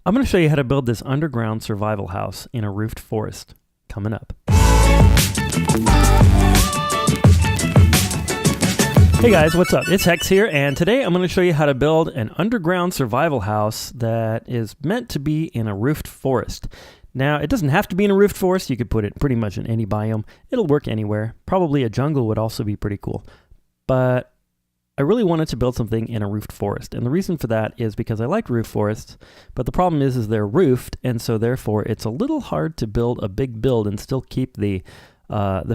I'm going to show you how to build this underground survival house in a roofed forest. Coming up. Hey guys, what's up? It's Hex here, and today I'm going to show you how to build an underground survival house that is meant to be in a roofed forest. Now, it doesn't have to be in a roofed forest. You could put it pretty much in any biome. It'll work anywhere. Probably a jungle would also be pretty cool. But I really wanted to build something in a roofed forest, and the reason for that is because I like roofed forests, but the problem is they're roofed, and so therefore it's a little hard to build a big build and still keep the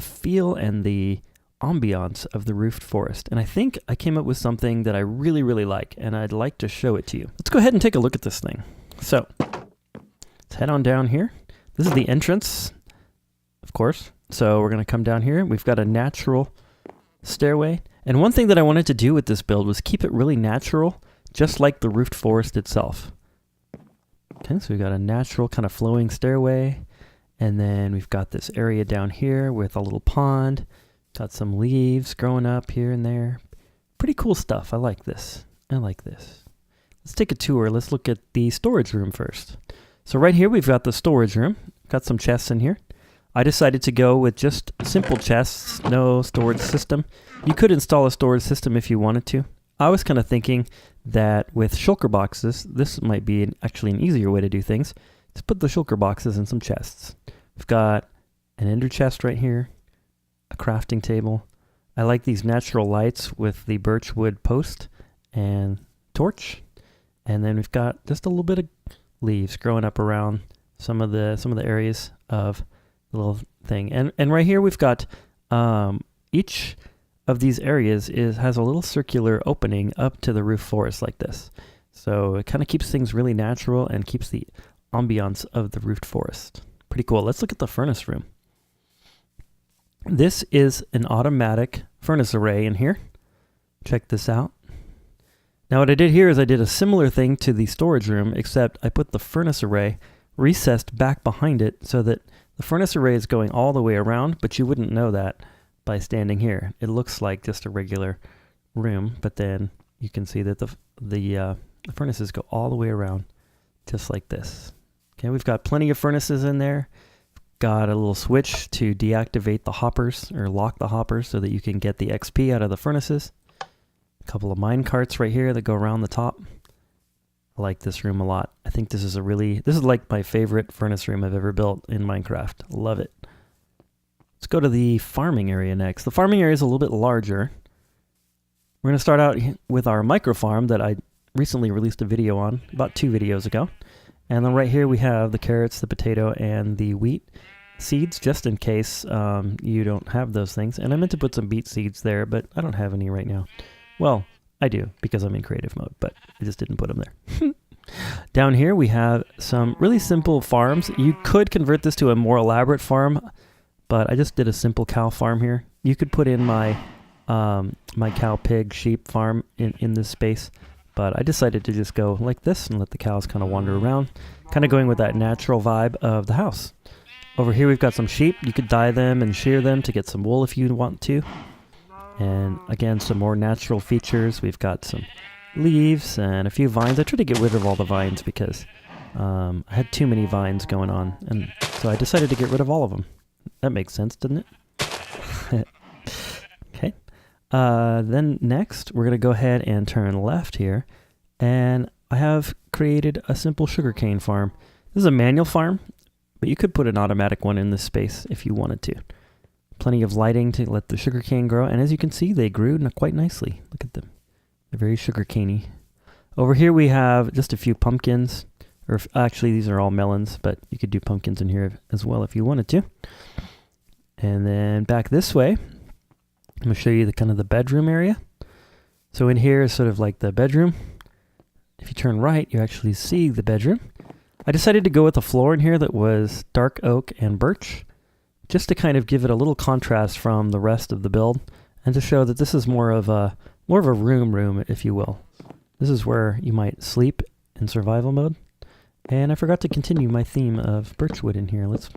feel and the ambiance of the roofed forest. And I think I came up with something that I really like, and I'd like to show it to you. Let's go ahead and take a look at this thing. So let's head on down here. This is the entrance, of course. So we're going to come down here. We've got a natural stairway. And one thing that I wanted to do with this build was keep it really natural, just like the roofed forest itself. Okay, so we've got a natural kind of flowing stairway. And then we've got this area down here with a little pond. Got some leaves growing up here and there. Pretty cool stuff. I like this. I like this. Let's take a tour. Let's look at the storage room first. So right here we've got the storage room. Got some chests in here. I decided to go with just simple chests, no storage system. You could install a storage system if you wanted to. I was kind of thinking that with shulker boxes, this might be actually an easier way to do things. Let's put the shulker boxes in some chests. We've got an ender chest right here. A crafting table. I like these natural lights with the birch wood post and torch. And then we've got just a little bit of leaves growing up around some of the areas of the little thing. And right here we've got each of these areas has a little circular opening up to the roof forest like this. So it kind of keeps things really natural and keeps the ambiance of the roofed forest. Pretty cool. Let's look at the furnace room. This is an automatic furnace array in here. Check this out. Now what I did here is I did a similar thing to the storage room, except I put the furnace array recessed back behind it so that the furnace array is going all the way around, but you wouldn't know that by standing here. It looks like just a regular room, but then you can see that the furnaces go all the way around just like this. Okay, we've got plenty of furnaces in there. Got a little switch to deactivate the hoppers or lock the hoppers so that you can get the XP out of the furnaces. A couple of mine carts right here that go around the top. I like this room a lot. I think this is like my favorite furnace room I've ever built in Minecraft. Love it. Let's go to the farming area next. The farming area is a little bit larger. We're going to start out with our micro farm that I recently released a video on about 2 videos ago. And then right here we have the carrots, the potato, and the wheat seeds, just in case you don't have those things. And I meant to put some beet seeds there, but I don't have any right now. Well, I do, because I'm in creative mode, but I just didn't put them there. Down here we have some really simple farms. You could convert this to a more elaborate farm, but I just did a simple cow farm here. You could put in my my cow, pig, sheep farm in this space. But I decided to just go like this and let the cows kind of wander around, kind of going with that natural vibe of the house. Over here we've got some sheep. You could dye them and shear them to get some wool if you want to. And again, some more natural features. We've got some leaves and a few vines. I tried to get rid of all the vines because I had too many vines going on. And so I decided to get rid of all of them. That makes sense, doesn't it? Okay. Then next, we're going to go ahead and turn left here, and I have created a simple sugarcane farm. This is a manual farm, but you could put an automatic one in this space if you wanted to. Plenty of lighting to let the sugarcane grow, and as you can see, they grew quite nicely. Look at them. They're very sugarcaney. Over here we have just a few pumpkins, or actually these are all melons, but you could do pumpkins in here as well if you wanted to. And then back this way, I'm going to show you the bedroom area. So in here is sort of like the bedroom. If you turn right, you actually see the bedroom. I decided to go with a floor in here that was dark oak and birch, just to kind of give it a little contrast from the rest of the build, and to show that this is more of a room, if you will. This is where you might sleep in survival mode. And I forgot to continue my theme of birchwood in here. Let's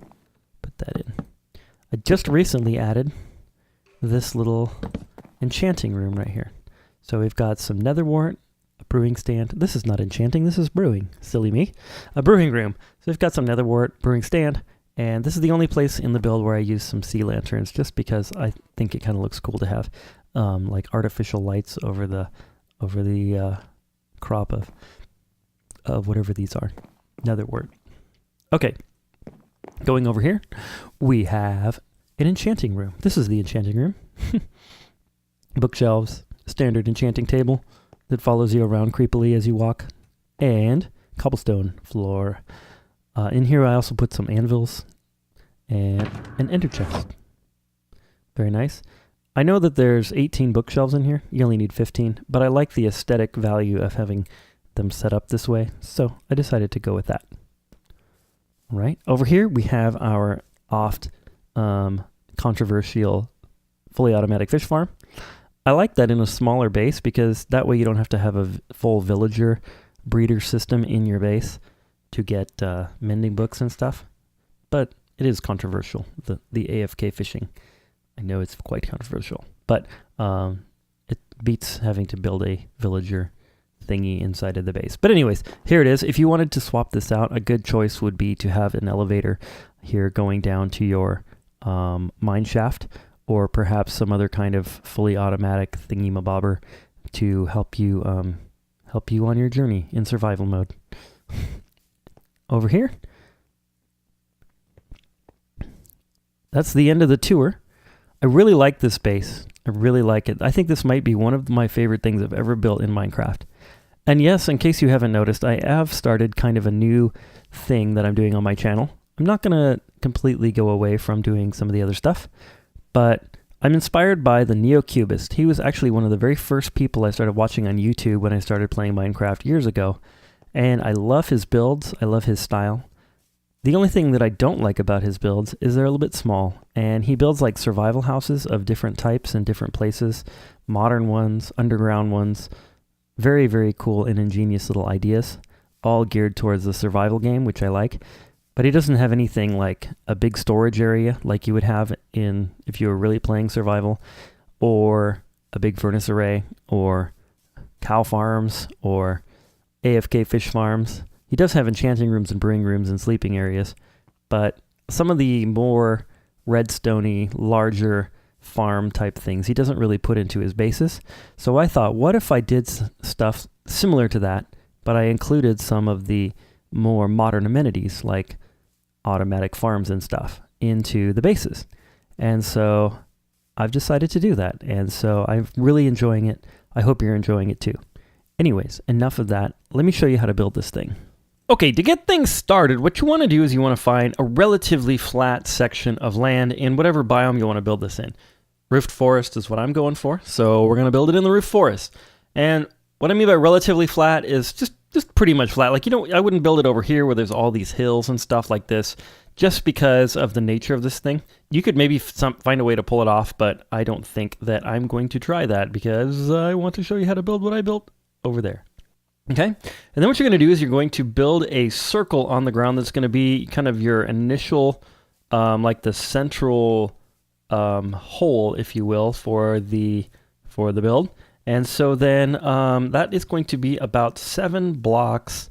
put that in. I just recently added this little enchanting room right here. So we've got some nether wart, a brewing stand. This is not enchanting, this is brewing. Silly me. A brewing room. So we've got some nether wart, brewing stand, and this is the only place in the build where I use some sea lanterns, just because I think it kind of looks cool to have like artificial lights over the crop of whatever these are. Nether wart. Okay. Going over here, we have an enchanting room. This is the enchanting room. Bookshelves, standard enchanting table that follows you around creepily as you walk, and cobblestone floor. In here I also put some anvils and an ender chest. Very nice. I know that there's 18 bookshelves in here. You only need 15, but I like the aesthetic value of having them set up this way, so I decided to go with that. All right, over here we have our oft controversial fully automatic fish farm. I like that in a smaller base because that way you don't have to have a full villager breeder system in your base to get mending books and stuff. But it is controversial, the AFK fishing. I know it's quite controversial, but it beats having to build a villager thingy inside of the base. But anyways, here it is. If you wanted to swap this out, a good choice would be to have an elevator here going down to your mine shaft, or perhaps some other kind of fully automatic thingy-mabobber to help you on your journey in survival mode. Over here, that's the end of the tour. I really like this base. I really like it. I think this might be one of my favorite things I've ever built in Minecraft. And yes, in case you haven't noticed, I have started kind of a new thing that I'm doing on my channel. I'm not going to completely go away from doing some of the other stuff, but I'm inspired by the Neo-Cubist. He was actually one of the very first people I started watching on YouTube when I started playing Minecraft years ago. And I love his builds. I love his style. The only thing that I don't like about his builds is they're a little bit small. And he builds like survival houses of different types in different places. Modern ones, underground ones. Very, very cool and ingenious little ideas. All geared towards the survival game, which I like. But he doesn't have anything like a big storage area like you would have in if you were really playing survival, or a big furnace array, or cow farms, or AFK fish farms. He does have enchanting rooms and brewing rooms and sleeping areas, but some of the more redstone-y, larger farm type things he doesn't really put into his bases. So I thought, what if I did stuff similar to that, but I included some of the more modern amenities like automatic farms and stuff into the bases. And so I've decided to do that. And so I'm really enjoying it. I hope you're enjoying it too. Anyways, enough of that. Let me show you how to build this thing. Okay, to get things started, what you want to do is you want to find a relatively flat section of land in whatever biome you want to build this in. Roofed forest is what I'm going for, so we're going to build it in the roof forest. And what I mean by relatively flat is just pretty much flat. Like, you know, I wouldn't build it over here where there's all these hills and stuff like this, just because of the nature of this thing. You could maybe find a way to pull it off, but I don't think that I'm going to try that because I want to show you how to build what I built over there. Okay, and then what you're going to do is you're going to build a circle on the ground that's going to be kind of your initial, like the central hole, if you will, for the build. And so then that is going to be about 7 blocks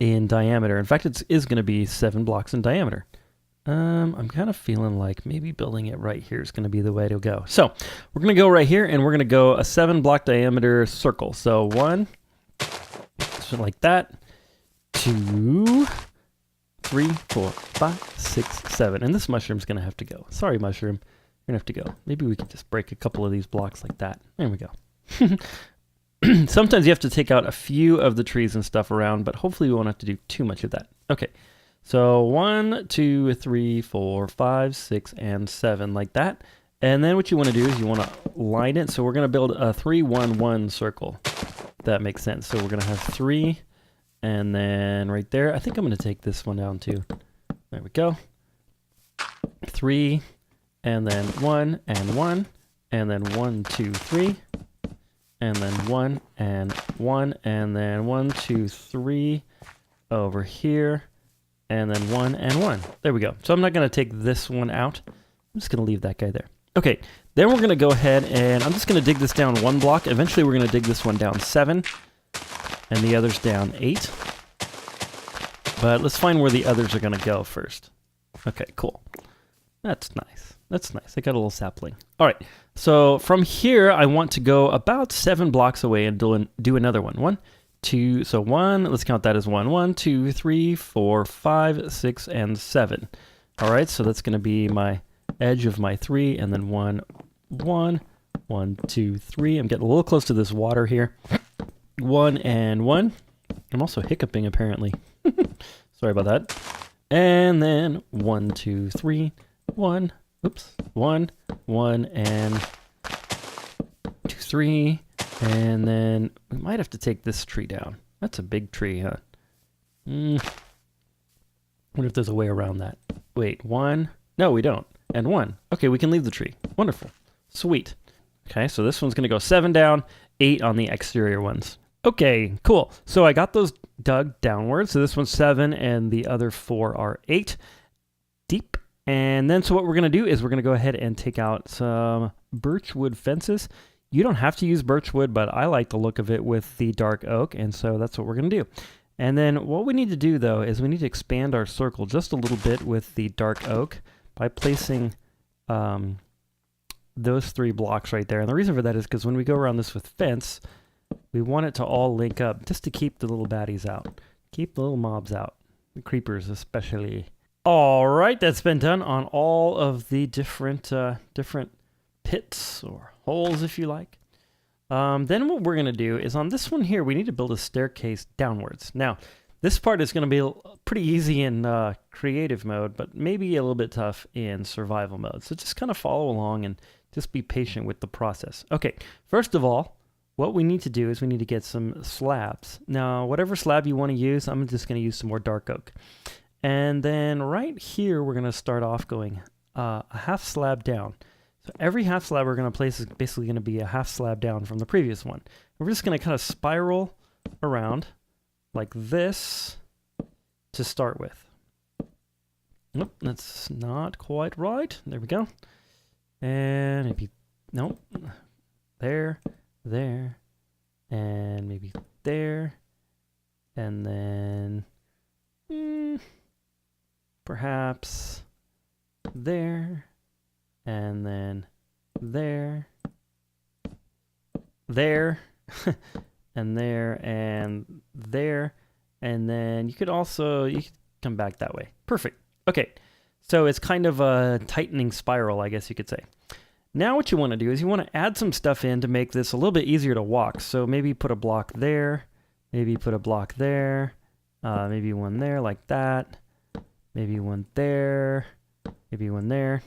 in diameter. In fact, it is going to be 7 blocks in diameter. I'm kind of feeling like maybe building it right here is going to be the way to go. So we're going to go right here, and we're going to go a 7 block diameter circle. So 1, so like that, 2, 3, 4, 5, 6, 7. And this mushroom's going to have to go. Sorry, mushroom. You're going to have to go. Maybe we could just break a couple of these blocks like that. There we go. Sometimes you have to take out a few of the trees and stuff around, but hopefully we won't have to do too much of that. Okay, so 1, 2, 3, 4, 5, 6, and 7 like that. And then what you want to do is you want to line it. So we're going to build a 3, 1, 1 circle. That makes sense. So we're going to have 3, and then right there. I think I'm going to take this one down too. There we go. 3, and then 1, and 1, and then 1, 2, 3. And then 1 and 1, and then 1, 2, 3 over here, and then 1 and 1. There we go. So I'm not going to take this one out. I'm just going to leave that guy there. Okay, then we're going to go ahead and I'm just going to dig this down 1 block. Eventually we're going to dig this one down 7. and the other's down 8. But let's find where the others are going to go first. Okay, cool. That's nice. That's nice. I got a little sapling. All right. So from here, I want to go about 7 blocks away and do another one. 1, 2. So 1. Let's count that as 1. 1, 2, 3, 4, 5, 6, and 7. All right. So that's going to be my edge of my 3, and then 1, 1, 1, 2, 3. I'm getting a little close to this water here. 1 and 1. I'm also hiccuping apparently. Sorry about that. And then 1, 2, 3, 1. Oops. 1, 1, and 2, 3. And then we might have to take this tree down. That's a big tree, huh? Wonder if there's a way around that. Wait, 1. No, we don't. And 1. Okay, we can leave the tree. Wonderful. Sweet. Okay, so this one's going to go 7 down, 8 on the exterior ones. Okay, cool. So I got those dug downwards. So this one's 7 and the other 4 are 8 deep. And then so what we're going to do is we're going to go ahead and take out some birchwood fences. You don't have to use birchwood, but I like the look of it with the dark oak. And so that's what we're going to do. And then what we need to do though is we need to expand our circle just a little bit with the dark oak by placing those 3 blocks right there. And the reason for that is because when we go around this with fence, we want it to all link up just to keep the little baddies out. Keep the little mobs out. The creepers especially. All right, that's been done on all of the different pits or holes, if you like. Then what we're going to do is on this one here, we need to build a staircase downwards. Now, this part is going to be pretty easy in creative mode, but maybe a little bit tough in survival mode. So just kind of follow along and just be patient with the process. Okay, first of all, what we need to do is we need to get some slabs. Now, whatever slab you want to use, I'm just going to use some more dark oak. And then right here, we're going to start off going a half slab down. So every half slab we're going to place is basically going to be a half slab down from the previous one. And we're just going to kind of spiral around like this to start with. Nope, that's not quite right. There we go. And maybe, nope, there, and maybe there, and then perhaps there, and then there, and there, and there, and then you could come back that way. Perfect. Okay, so it's kind of a tightening spiral, I guess you could say. Now what you want to do is you want to add some stuff in to make this a little bit easier to walk. So maybe put a block there, maybe put a block there, maybe one there like that, maybe one there, maybe one there.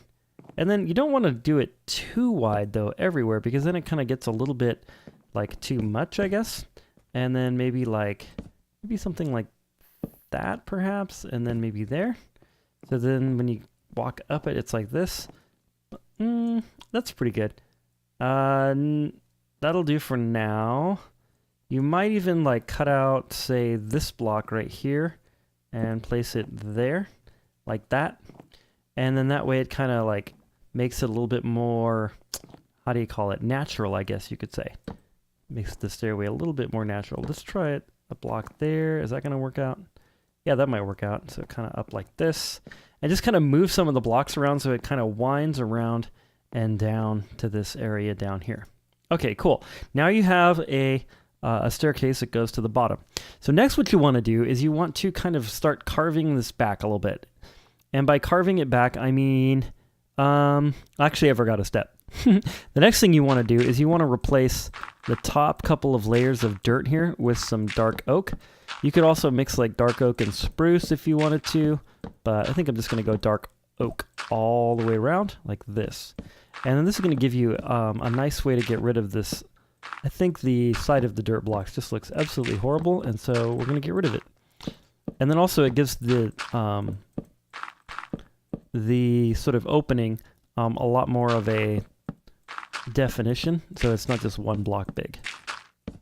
And then you don't want to do it too wide though everywhere, because then it kind of gets a little bit like too much, I guess. And then maybe something like that perhaps, and then maybe there. So then when you walk up it, it's like this. That's pretty good. That'll do for now. You might even like cut out, say, this block right here and place it there like that. And then that way it kind of like makes it a little bit more, how do you call it? Natural, I guess you could say. Makes the stairway a little bit more natural. Let's try it. A block there. Is that going to work out? Yeah, that might work out. So kind of up like this. And just kind of move some of the blocks around so it kind of winds around and down to this area down here. Okay, cool. Now you have a staircase that goes to the bottom. So next what you want to do is you want to kind of start carving this back a little bit. And by carving it back, I mean, actually I forgot a step. The next thing you want to do is you want to replace the top couple of layers of dirt here with some dark oak. You could also mix like dark oak and spruce if you wanted to, but I think I'm just going to go dark oak all the way around like this. And then this is going to give you a nice way to get rid of this. I think the side of the dirt blocks just looks absolutely horrible, and so we're going to get rid of it. And then also it gives the sort of opening a lot more of a definition, so it's not just one block big,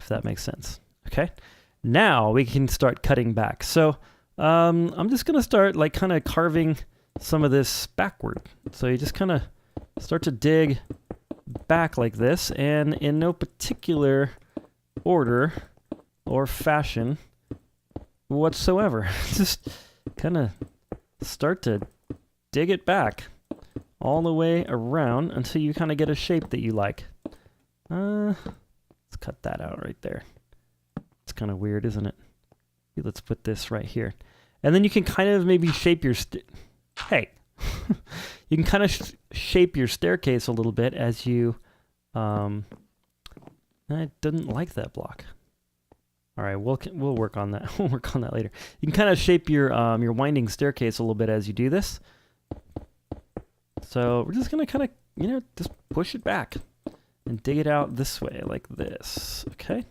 if that makes sense. Okay, now we can start cutting back. So I'm just going to start like kind of carving some of this backward. So you just kind of start to dig back like this, and in no particular order, or fashion whatsoever. Just kind of start to dig it back all the way around until you kind of get a shape that you like. Let's cut that out right there. It's kind of weird, isn't it? Let's put this right here. And then you can kind of maybe shape your... Hey! You can kind of shape your staircase a little bit as you... I didn't like that block. All right, we'll work on that. We'll work on that later. You can kind of shape your winding staircase a little bit as you do this. So we're just gonna kind of, you know, just push it back and dig it out this way, like this. Okay.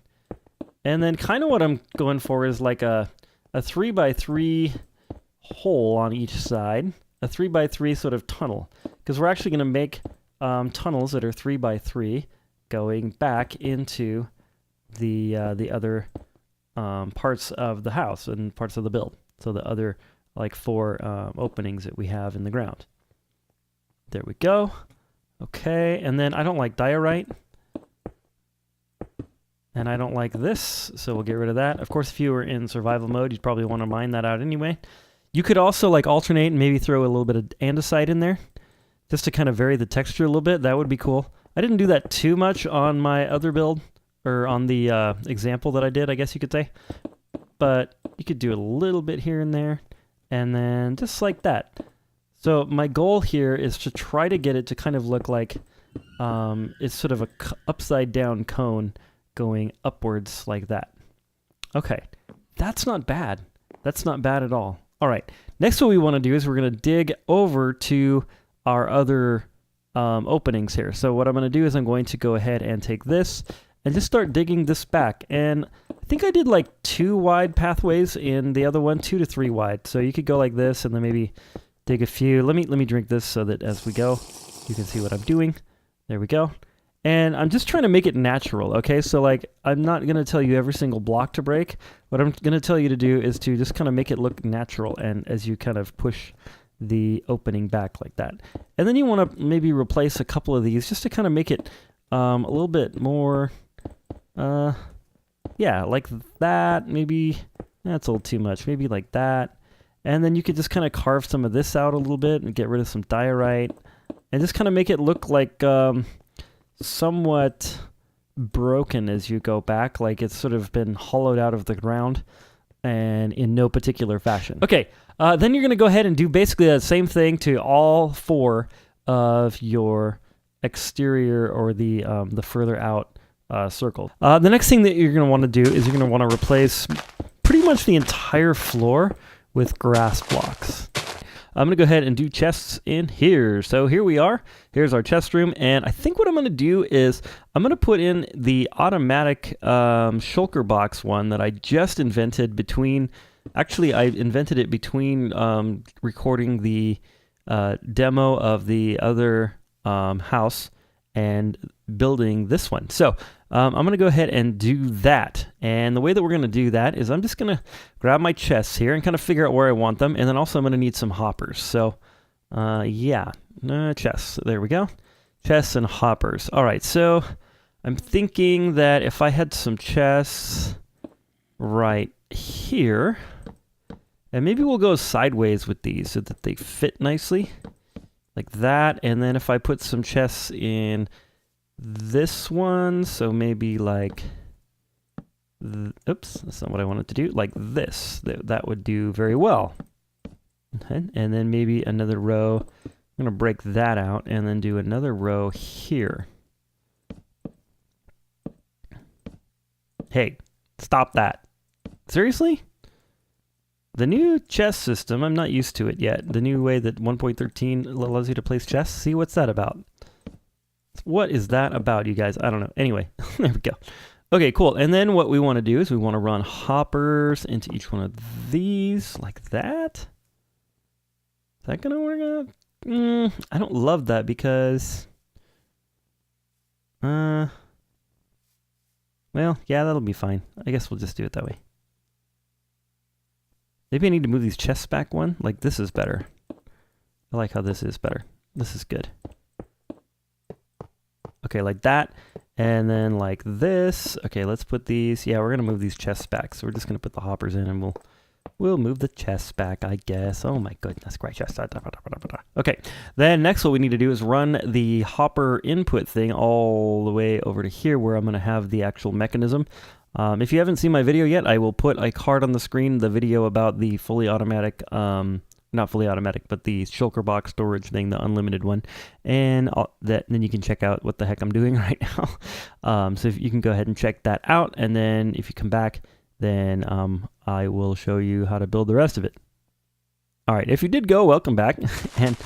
And then kind of what I'm going for is like a 3x3 hole on each side, a 3x3 sort of tunnel, because we're actually gonna make tunnels that are 3x3 going back into the other parts of the house and parts of the build. So the other like 4 openings that we have in the ground. There we go. Okay, and then I don't like diorite. And I don't like this, so we'll get rid of that. Of course, if you were in survival mode, you'd probably want to mine that out anyway. You could also like alternate and maybe throw a little bit of andesite in there, just to kind of vary the texture a little bit. That would be cool. I didn't do that too much on my other build, or on the example that I did, I guess you could say. But you could do a little bit here and there, and then just like that. So my goal here is to try to get it to kind of look like it's sort of a upside down cone going upwards like that. Okay, that's not bad. That's not bad at all. All right, next what we want to do is we're going to dig over to our other openings here. So what I'm going to do is I'm going to go ahead and take this and just start digging this back. And I think I did like 2 wide pathways in the other one, 2 to 3 wide. So you could go like this and then maybe dig a few. Let me drink this so that as we go, you can see what I'm doing. There we go. And I'm just trying to make it natural, okay? So like, I'm not gonna tell you every single block to break. What I'm gonna tell you to do is to just kind of make it look natural, and as you kind of push the opening back like that. And then you wanna maybe replace a couple of these just to kind of make it a little bit more, yeah, like that. Maybe, that's a little too much. Maybe like that. And then you could just kind of carve some of this out a little bit and get rid of some diorite and just kind of make it look like somewhat broken as you go back, like it's sort of been hollowed out of the ground and in no particular fashion. Okay, then you're going to go ahead and do basically the same thing to all 4 of your exterior or the further out circle. The next thing that you're going to want to do is you're going to want to replace pretty much the entire floor with grass blocks. I'm going to go ahead and do chests in here. So here we are. Here's our chest room. And I think what I'm going to do is I'm going to put in the automatic Shulker box one that I just invented between... Actually, I invented it between recording the demo of the other house and building this one. So I'm going to go ahead and do that. And the way that we're going to do that is I'm just going to grab my chests here and kind of figure out where I want them. And then also I'm going to need some hoppers. So yeah, chests. There we go. Chests and hoppers. All right, so I'm thinking that if I had some chests right here, and maybe we'll go sideways with these so that they fit nicely. Like that. And then if I put some chests in this one, so maybe like, oops, that's not what I wanted to do, like this, that would do very well. Okay. And then maybe another row, I'm going to break that out and then do another row here. Hey, stop that. Seriously? The new chest system, I'm not used to it yet. The new way that 1.13 allows you to place chests. See, what's that about? What is that about, you guys? I don't know. Anyway, there we go. Okay, cool. And then what we want to do is we want to run hoppers into each one of these like that. Is that going to work out? I don't love that because... well, yeah, that'll be fine. I guess we'll just do it that way. Maybe I need to move these chests back one. Like this is better. I like how this is better. This is good. Okay, like that. And then like this. Okay, let's put these. Yeah, we're going to move these chests back. So we're just going to put the hoppers in and we'll move the chests back, I guess. Oh my goodness gracious. Okay, then next what we need to do is run the hopper input thing all the way over to here where I'm going to have the actual mechanism. If you haven't seen my video yet, I will put a card on the screen, the video about the fully automatic, not fully automatic, but the Shulker box storage thing, the unlimited one. And then you can check out what the heck I'm doing right now. So if you can go ahead and check that out. And then if you come back, then I will show you how to build the rest of it. All right, if you did go, welcome back. And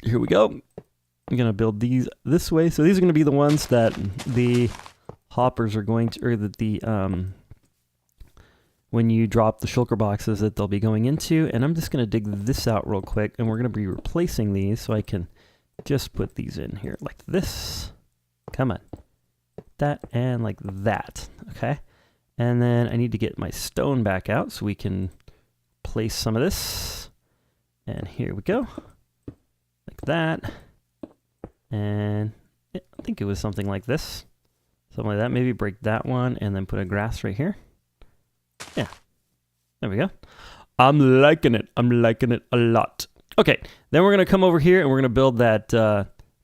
here we go. I'm going to build these this way. So these are going to be the ones that the hoppers are going to, or that the, when you drop the Shulker boxes that they'll be going into. And I'm just going to dig this out real quick. And we're going to be replacing these so I can just put these in here like this. Come on. That and like that. Okay. And then I need to get my stone back out so we can place some of this. And here we go. Like that. And I think it was something like this. Something like that. Maybe break that one and then put a grass right here. Yeah. There we go. I'm liking it. I'm liking it a lot. Okay. Then we're going to come over here and we're going to build that,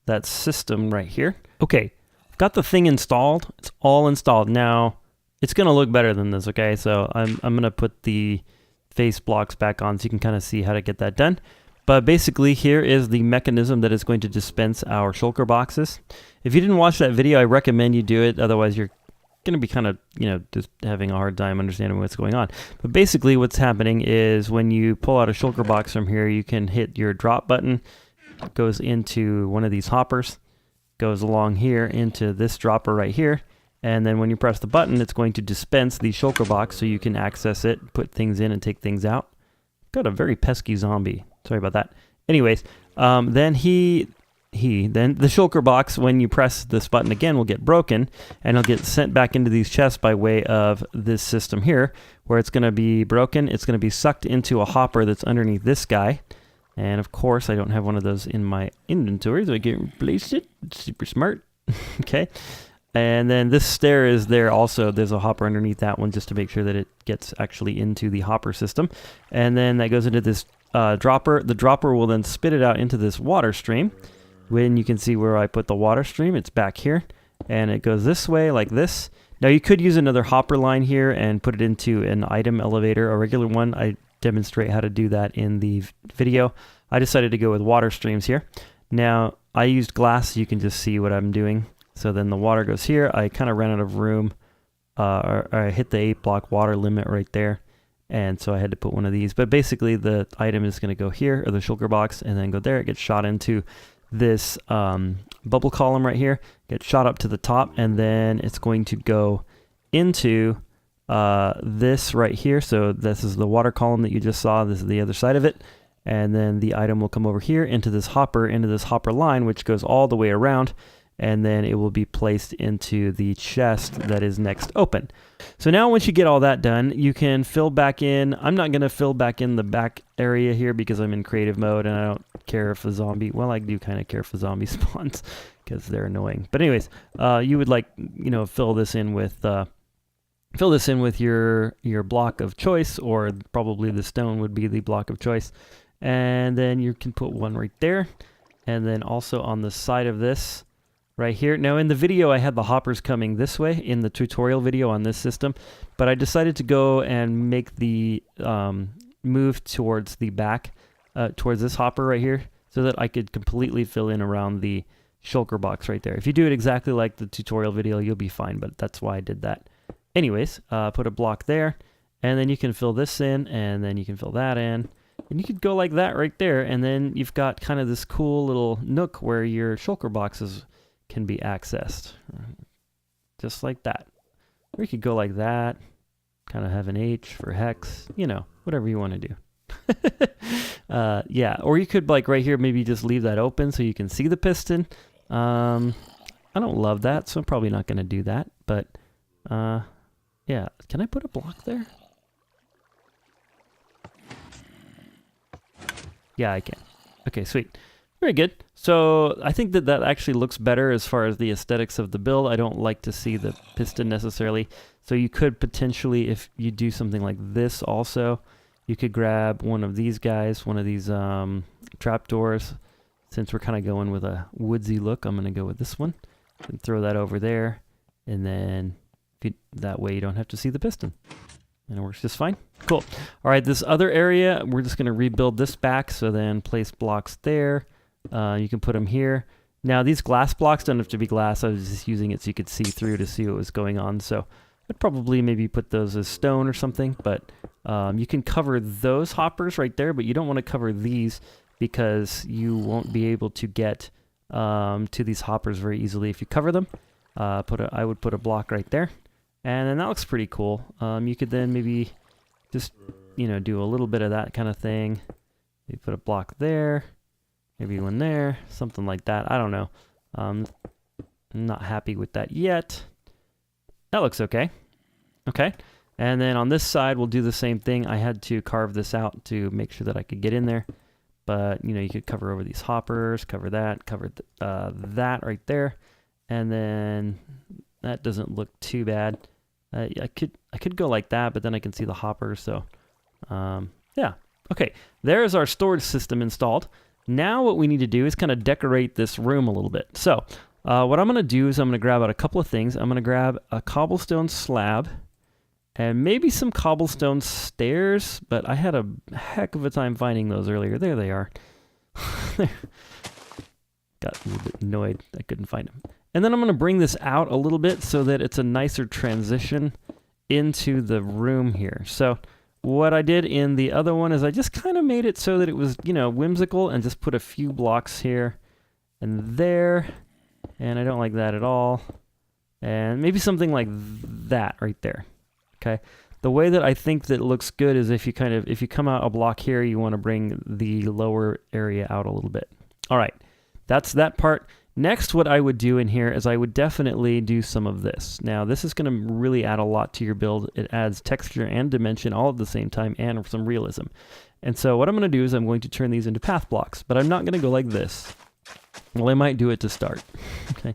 that system right here. Okay. I've got the thing installed. It's all installed. Now, it's going to look better than this, okay? So I'm going to put the face blocks back on so you can kind of see how to get that done. But basically, here is the mechanism that is going to dispense our Shulker boxes. If you didn't watch that video, I recommend you do it. Otherwise, you're going to be kind of, you know, just having a hard time understanding what's going on. But basically, what's happening is when you pull out a Shulker box from here, you can hit your drop button. It goes into one of these hoppers. Goes along here into this dropper right here. And then when you press the button, it's going to dispense the Shulker box so you can access it, put things in and take things out. Got a very pesky zombie. Sorry about that. Anyways, then then the Shulker box, when you press this button again, will get broken and it'll get sent back into these chests by way of this system here, where it's going to be broken. It's going to be sucked into a hopper that's underneath this guy. And of course, I don't have one of those in my inventory, so I can replace it. Super smart. Okay. And then this stair is there also. There's a hopper underneath that one just to make sure that it gets actually into the hopper system. And then that goes into this dropper. The dropper will then spit it out into this water stream. When you can see where I put the water stream, it's back here. And it goes this way like this. Now you could use another hopper line here and put it into an item elevator, a regular one. I demonstrate how to do that in the video. I decided to go with water streams here. Now I used glass so you can just see what I'm doing. So then the water goes here. I kind of ran out of room. Or I hit the 8-block water limit right there. And so I had to put one of these. But basically the item is going to go here, or the Shulker box, and then go there. It gets shot into this bubble column right here. Gets shot up to the top, and then it's going to go into this right here. So this is the water column that you just saw. This is the other side of it. And then the item will come over here into this hopper line, which goes all the way around. And then it will be placed into the chest that is next open. So now once you get all that done, you can fill back in. I'm not going to fill back in the back area here because I'm in creative mode and I don't care if a zombie, well, I do kind of care if a zombie spawns because they're annoying. But anyways, you would like, you know, fill this in with your block of choice, or probably the stone would be the block of choice. And then you can put one right there. And then also on the side of this, right here. Now in the video I had the hoppers coming this way in the tutorial video on this system, but I decided to go and make the move towards the back, towards this hopper right here, so that I could completely fill in around the Shulker box right there. If you do it exactly like the tutorial video, you'll be fine, but that's why I did that. Anyways, put a block there, and then you can fill this in, and then you can fill that in, and you could go like that right there, and then you've got kind of this cool little nook where your Shulker boxes can be accessed, just like that. Or you could go like that, kind of have an H for hex, you know, whatever you want to do. Yeah, or you could, like right here, maybe just leave that open so you can see the piston. I don't love that, so I'm probably not going to do that, but yeah, can I put a block there? Yeah, I can. Okay, sweet. Very good. So I think that that actually looks better as far as the aesthetics of the build. I don't like to see the piston necessarily. So you could potentially, if you do something like this also, you could grab one of these guys, one of these trapdoors. Since we're kind of going with a woodsy look, I'm going to go with this one. And throw that over there. And then that way you don't have to see the piston. And it works just fine. Cool. All right, this other area, we're just going to rebuild this back. So then place blocks there. You can put them here. Now, these glass blocks don't have to be glass. I was just using it so you could see through to see what was going on. So I'd probably maybe put those as stone or something. But you can cover those hoppers right there, but you don't want to cover these because you won't be able to get to these hoppers very easily if you cover them. I would put a block right there. And then that looks pretty cool. You could then maybe just, do a little bit of that kind of thing. You put a block there, maybe one there, something like that. I don't know. I'm not happy with that yet. That looks okay. Okay. And then on this side, we'll do the same thing. I had to carve this out to make sure that I could get in there. But, you could cover over these hoppers, cover that, cover that right there. And then that doesn't look too bad. I could go like that, but then I can see the hoppers. So, yeah. Okay, there's our storage system installed. Now what we need to do is kind of decorate this room a little bit. So, what I'm going to do is I'm going to grab out a couple of things. I'm going to grab a cobblestone slab and maybe some cobblestone stairs, but I had a heck of a time finding those earlier. There they are. Got a little bit annoyed I couldn't find them. And then I'm going to bring this out a little bit so that it's a nicer transition into the room here. So what I did in the other one is I just kind of made it so that it was, whimsical and just put a few blocks here and there. And I don't like that at all. And maybe something like that right there. Okay. The way that I think that looks good is if you come out a block here, you want to bring the lower area out a little bit. All right. That's that part. Next, what I would do in here is I would definitely do some of this. Now, this is going to really add a lot to your build. It adds texture and dimension all at the same time and some realism. And so what I'm going to do is I'm going to turn these into path blocks, but I'm not going to go like this. Well, I might do it to start. Okay.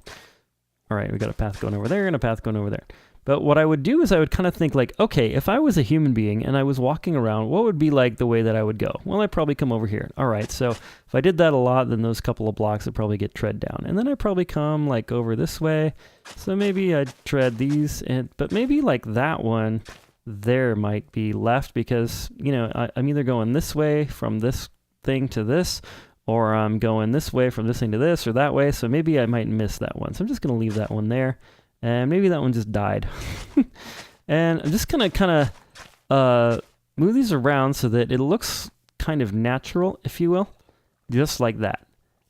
All right, we got a path going over there and a path going over there. But what I would do is I would kind of think like, okay, if I was a human being and I was walking around, what would be like the way that I would go? Well, I'd probably come over here. All right, so if I did that a lot, then those couple of blocks would probably get tread down. And then I'd probably come like over this way. So maybe I'd tread these, but maybe like that one there might be left because, I'm either going this way from this thing to this, or I'm going this way from this thing to this or that way. So maybe I might miss that one. So I'm just going to leave that one there. And maybe that one just died. And I'm just going to kind of move these around so that it looks kind of natural, if you will, just like that.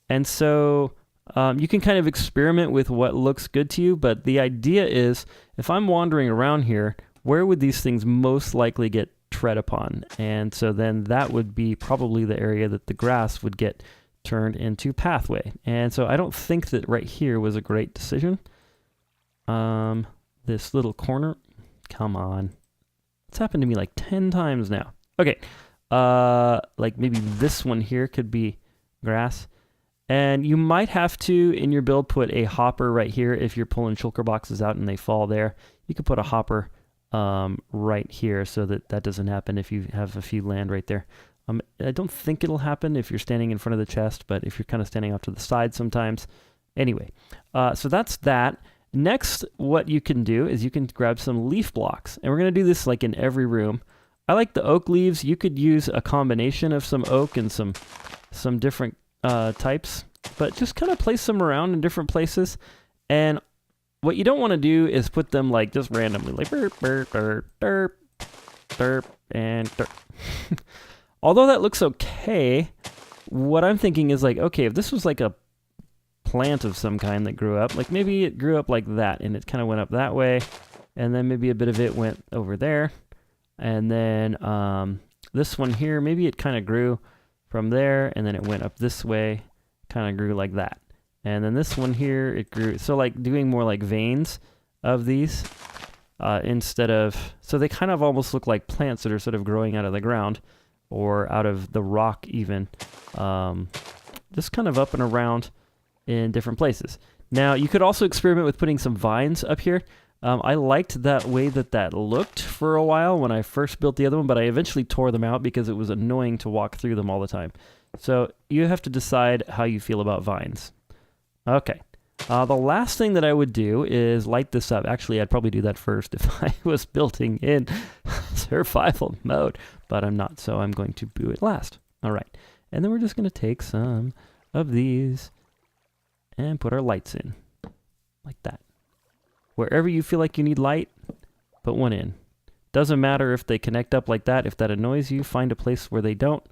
And so you can kind of experiment with what looks good to you, but the idea is if I'm wandering around here, where would these things most likely get tread upon? And so then that would be probably the area that the grass would get turned into pathway. And so I don't think that right here was a great decision. This little corner, come on. It's happened to me like 10 times now. Okay. Like maybe this one here could be grass. And you might have to, in your build, put a hopper right here. If you're pulling shulker boxes out and they fall there, you could put a hopper, right here so that that doesn't happen if you have a few land right there. I don't think it'll happen if you're standing in front of the chest, but if you're kind of standing off to the side sometimes. Anyway, so that's that. Next, what you can do is you can grab some leaf blocks, and we're going to do this like in every room. I like the oak leaves. You could use a combination of some oak and some different types, but just kind of place them around in different places. And what you don't want to do is put them like just randomly, like burp, burp, burp, derp, derp, and derp. Although that looks okay, what I'm thinking is like, okay, if this was like a plant of some kind that grew up, like maybe it grew up like that and it kind of went up that way, and then maybe a bit of it went over there, and then this one here, maybe it kind of grew from there and then it went up this way, kind of grew like that, and then this one here it grew, so like doing more like veins of these instead of, so they kind of almost look like plants that are sort of growing out of the ground or out of the rock even. just kind of up and around in different places. Now, you could also experiment with putting some vines up here. I liked that way that looked for a while when I first built the other one, but I eventually tore them out because it was annoying to walk through them all the time. So you have to decide how you feel about vines. Okay. The last thing that I would do is light this up. Actually, I'd probably do that first if I was building in survival mode, but I'm not, so I'm going to do it last. All right. And then we're just going to take some of these and put our lights in like that. Wherever you feel like you need light, put one in. Doesn't matter if they connect up like that. If that annoys you, find a place where they don't,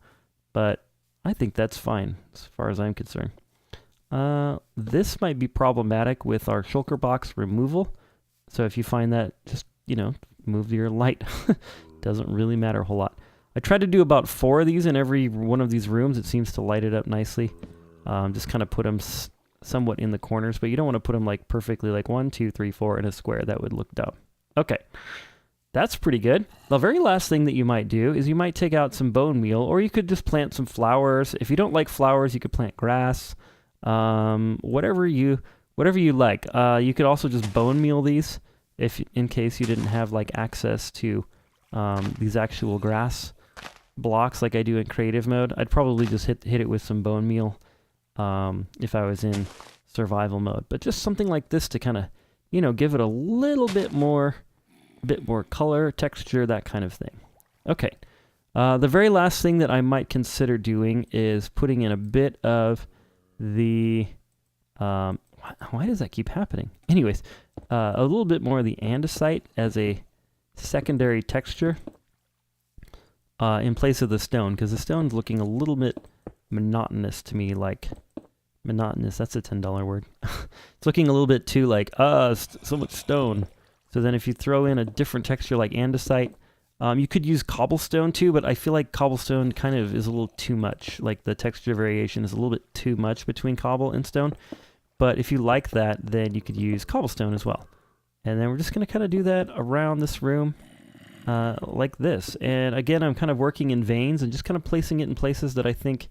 but I think that's fine as far as I'm concerned. This might be problematic with our shulker box removal. So if you find that, just, move your light. Doesn't really matter a whole lot. I tried to do about 4 of these in every one of these rooms. It seems to light it up nicely. Just kind of put them somewhat in the corners, but you don't want to put them like perfectly like 1, 2, 3, 4 in a square. That would look dumb. Okay. That's pretty good. The very last thing that you might do is you might take out some bone meal, or you could just plant some flowers. If you don't like flowers, you could plant grass. Whatever you like. You could also just bone meal these in case you didn't have like access to these actual grass blocks like I do in creative mode. I'd probably just hit it with some bone meal if I was in survival mode. But just something like this to kind of, give it a little bit more color, texture, that kind of thing. Okay. The very last thing that I might consider doing is putting in a bit of the why does that keep happening? Anyways, a little bit more of the andesite as a secondary texture in place of the stone, because the stone's looking a little bit monotonous to me. Like monotonous, that's a $10 word. It's looking a little bit too like so much stone. So then if you throw in a different texture like andesite, you could use cobblestone too, but I feel like cobblestone kind of is a little too much. Like the texture variation is a little bit too much between cobble and stone. But if you like that, then you could use cobblestone as well. And then we're just going to kind of do that around this room like this. And again, I'm kind of working in veins and just kind of placing it in places that I think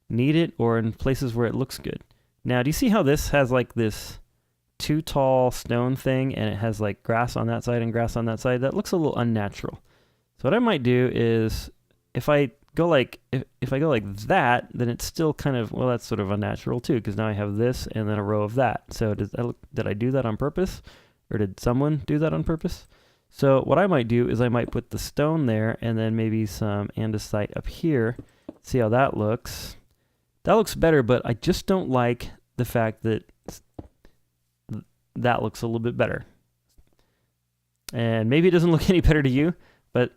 need it, or in places where it looks good. Now, do you see how this has like this too tall stone thing, and it has like grass on that side and grass on that side? That looks a little unnatural. So what I might do is, if I go like that, then it's still kind of, well, that's sort of unnatural too, because now I have this and then a row of that. So did I do that on purpose, or did someone do that on purpose? So what I might do is I might put the stone there and then maybe some andesite up here. See how that looks. That looks better, but I just don't like the fact that that looks a little bit better. And maybe it doesn't look any better to you, but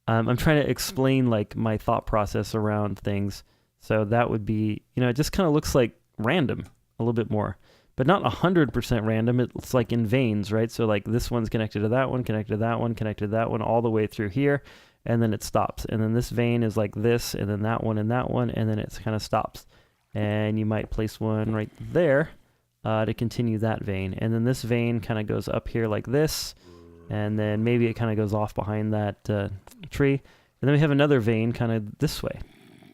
I'm trying to explain like my thought process around things. So that would be, it just kind of looks like random a little bit more, but not 100% random. It's like in veins, right? So like this one's connected to that one, connected to that one, connected to that one, all the way through here, and then it stops. And then this vein is like this, and then that one, and then it kind of stops. And you might place one right there to continue that vein. And then this vein kind of goes up here like this, and then maybe it kind of goes off behind that tree. And then we have another vein kind of this way.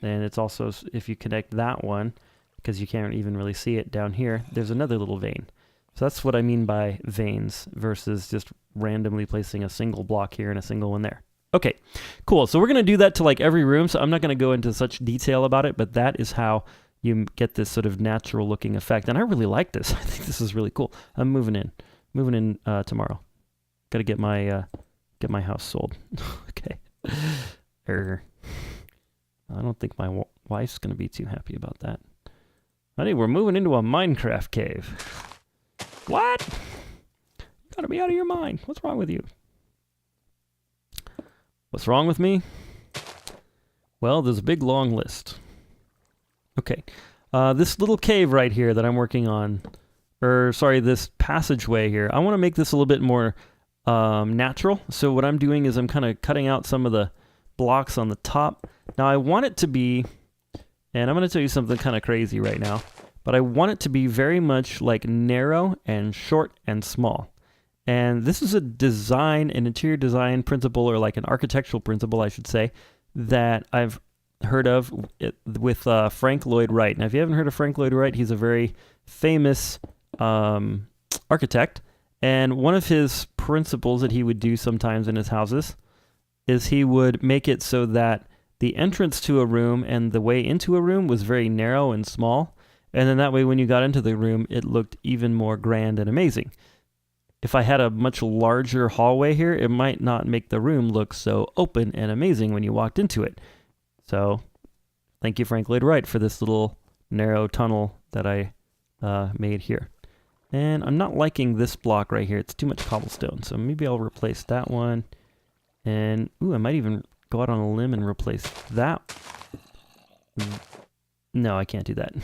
And it's also, if you connect that one, because you can't even really see it down here, there's another little vein. So that's what I mean by veins versus just randomly placing a single block here and a single one there. Okay, cool. So we're going to do that to like every room. So I'm not going to go into such detail about it, but that is how you get this sort of natural looking effect. And I really like this. I think this is really cool. I'm moving in tomorrow. Got to get my house sold. Okay. I don't think my wife's going to be too happy about that. Honey, we're moving into a Minecraft cave. What? You gotta be out of your mind. What's wrong with you? What's wrong with me? Well, there's a big long list. Okay. This little cave right here that I'm working on, this passageway here, I want to make this a little bit more natural. So what I'm doing is I'm kind of cutting out some of the blocks on the top. Now I want it to be, and I'm going to tell you something kind of crazy right now, but I want it to be very much like narrow and short and small. And this is an interior design principle, or like an architectural principle, I should say, that I've heard of with Frank Lloyd Wright. Now, if you haven't heard of Frank Lloyd Wright, he's a very famous architect. And one of his principles that he would do sometimes in his houses is he would make it so that the entrance to a room and the way into a room was very narrow and small. And then that way, when you got into the room, it looked even more grand and amazing. If I had a much larger hallway here, it might not make the room look so open and amazing when you walked into it. So thank you, Frank Lloyd Wright, for this little narrow tunnel that I made here. And I'm not liking this block right here. It's too much cobblestone. So maybe I'll replace that one. And, ooh, I might even go out on a limb and replace that. No, I can't do that.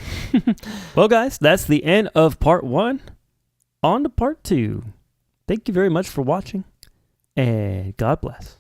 Well, guys, that's the end of part 1. On to part 2. Thank you very much for watching, and God bless.